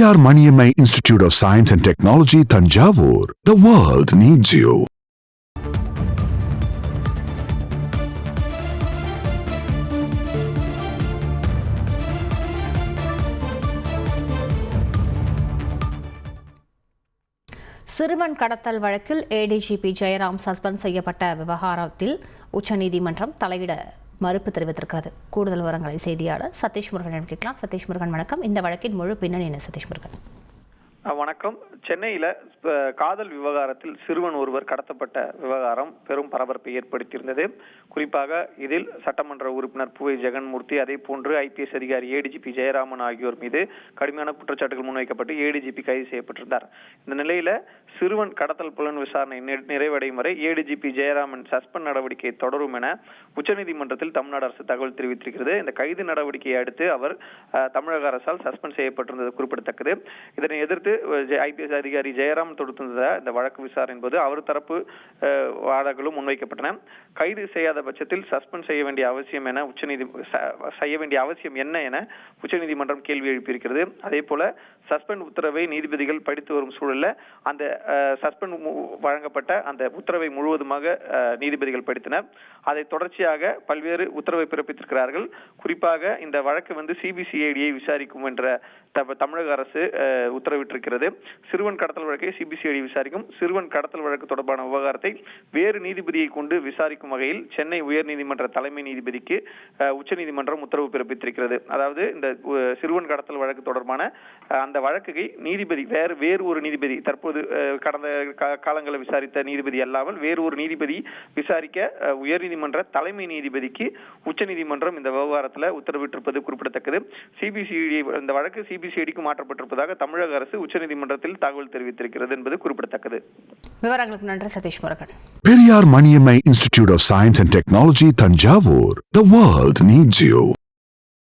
Periyar Maniammai Institute of Science and Technology, Thanjavur. The world needs you. சிறுவன் கடத்தல் வழக்கில் ADGP Jayaram suspend செய்யப்பட்ட விவகாரத்தில் உச்சநீதிமன்றம் தலையிட மறுப்பு தெரிவித்திருக்கிறது. கூடுதல் விவரங்களை செய்தியாளர் சதீஷ் முருகன் கேட்கலாம். சதீஷ் முருகன் வணக்கம். இந்த வழக்கின் முழு பின்னணி என்ன சதீஷ் முருகன்? வணக்கம். சென்னையில காதல் விவகாரத்தில் சிறுவன் ஒருவர் கடத்தப்பட்ட விவகாரம் பெரும் பரபரப்பை ஏற்படுத்தியிருந்தது. குறிப்பாக இதில் சட்டமன்ற உறுப்பினர் பூவை ஜெகன்மூர்த்தி, அதே போன்று ஐபிஎஸ் அதிகாரி ஏடிஜிபி ஜெயராமன் ஆகியோர் மீது கடுமையான குற்றச்சாட்டுகள் முன்வைக்கப்பட்டு ஏடிஜிபி கைது செய்யப்பட்டிருந்தார். இந்த நிலையில சிறுவன் கடத்தல் புலன் விசாரணை நிறைவடையும் வரை ஏடிஜிபி ஜெயராமன் சஸ்பெண்ட் நடவடிக்கை தொடரும் என உச்சநீதிமன்றத்தில் தமிழ்நாடு அரசு தகவல் தெரிவித்திருக்கிறது. இந்த கைது நடவடிக்கையை அடுத்து அவர் தமிழக அரசால் சஸ்பெண்ட் செய்யப்பட்டிருந்தது குறிப்பிடத்தக்கது. இதனை எதிர்த்து ஐபிஎஸ் அதிகாரி ஜெயராம் தொடுத்திருந்த இந்த வழக்கு விசாரணை என்பது அவர் தரப்பு வாதங்களும் முன்வைக்கப்பட்டன. கைது செய்யாத பட்சத்தில் சஸ்பெண்ட் செய்ய வேண்டிய அவசியம் என்ன என உச்சநீதிமன்றம் கேள்வி எழுப்பியிருக்கிறது. அதே போல சஸ்பெண்ட் உத்தரவை நீதிபதிகள் படித்து வரும் சூழல்ல அந்த சஸ்பெண்ட் வழங்கப்பட்ட அந்த உத்தரவை முழுவதுமாக நீதிபதிகள் படித்தனர். அதை தொடர்ச்சியாக பல்வேறு உத்தரவை பிறப்பித்திருக்கிறார்கள். குறிப்பாக இந்த வழக்கு சிபிசிஐடியை விசாரிக்கும் என்ற தமிழக அரசு உத்தரவிட்டிருக்கிறது. சிறுவன் கடத்தல் வழக்கை சிபிசிஐடி விசாரிக்கும். சிறுவன் கடத்தல் வழக்கு தொடர்பான விவகாரத்தை வேறு நீதிபதியை கொண்டு விசாரிக்கும் வகையில் சென்னை உயர்நீதிமன்ற தலைமை நீதிபதிக்கு உச்சநீதிமன்றம் உத்தரவு பிறப்பித்திருக்கிறது. அதாவது இந்த சிறுவன் கடத்தல் வழக்கு தொடர்பான அந்த வழக்கை நீதிபதி வேறு ஒரு நீதிபதி, தற்போது கடந்த காலங்களை விசாரித்த நீதிபதி அல்லாமல் வேறு ஒரு நீதிபதி விசாரிக்க உயர்நீதிமன்ற தலைமை நீதிபதிக்கு உச்சநீதிமன்றம் இந்த விவகாரத்தில் உத்தரவிட்டிருப்பது குறிப்பிடத்தக்கது. சிபிசிஐடி இந்த வழக்கு சிபிசிஐடிக்கு மாற்றப்பட்டிருப்பதாக தமிழக அரசு உச்சநீதிமன்றத்தில் தகவல் தெரிவித்திருக்கிறது என்பது குறிப்பிடத்தக்கது. விவரங்களுக்கு நன்றி Satish Murugan. Periyar Maniammai Institute of Science and Technology, Thanjavur. The world needs you.